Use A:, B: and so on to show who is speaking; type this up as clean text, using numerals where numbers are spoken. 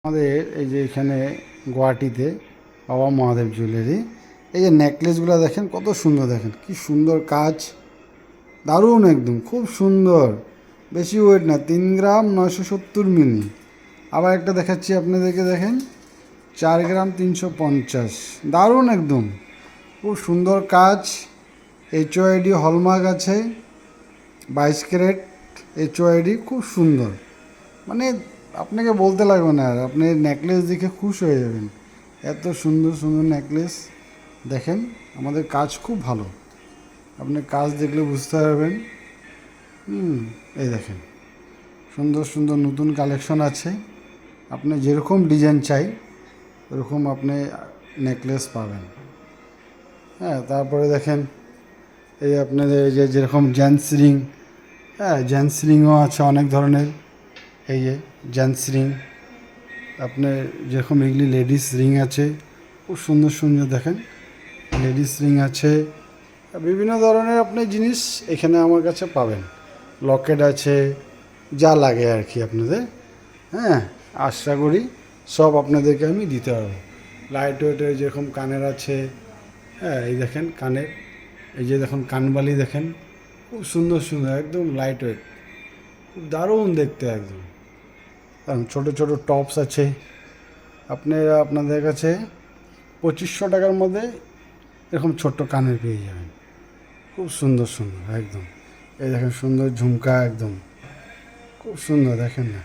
A: আমাদের এই যে এখানে গুয়াহাটিতে বাবা মহাদেব জুয়েলারি, এই যে নেকলেসগুলো দেখেন কত সুন্দর, দেখেন কি সুন্দর কাজ, দারুণ একদম খুব সুন্দর, বেশি ওয়েট না, 3 গ্রাম 970 মিলি। আবার একটা দেখাচ্ছি আপনাদেরকে, দেখেন 4 গ্রাম 350, দারুণ একদম খুব সুন্দর কাজ। HOID হলমার্ক আছে, 22 ক্যারেট HOID, খুব সুন্দর। মানে আপনাকে বলতে লাগবে না, আর আপনি নেকলেস দেখে খুশ হয়ে যাবেন, এত সুন্দর সুন্দর নেকলেস। দেখেন আমাদের কাজ খুব ভালো, আপনি কাজ দেখলে বুঝতে পারবেন। এই দেখেন সুন্দর সুন্দর নতুন কালেকশন আছে, আপনি যেরকম ডিজাইন চাই ওরকম আপনি নেকলেস পাবেন। হ্যাঁ, তারপরে দেখেন এই আপনাদের এই যে যেরকম জেন্টস রিং, হ্যাঁ জেন্টস রিংও আছে অনেক ধরনের। এই যে জেন্টস রিং, আপনার যেরকম এগুলি লেডিস রিং আছে, খুব সুন্দর সুন্দর, দেখেন লেডিস রিং আছে, বিভিন্ন ধরনের আপনি জিনিস এখানে আমার কাছে পাবেন। লকেট আছে, যা লাগে আর কি আপনাদের। হ্যাঁ, আশা করি সব আপনাদেরকে আমি দিতে পারবো। লাইট ওয়েটের যেরকম কানের আছে, হ্যাঁ এই দেখেন কানের, এই যে দেখুন কানবালি দেখেন, খুব সুন্দর সুন্দর, একদম লাইট ওয়েট, খুব দারুণ দেখতে একদম। ছোটো ছোটো টপস আছে, আপনাদের কাছে 2500 টাকার মধ্যে এরকম ছোট্ট কানের পেয়ে যাবেন, খুব সুন্দর সুন্দর একদম। এই দেখেন সুন্দর ঝুমকা, একদম খুব সুন্দর, দেখেন না।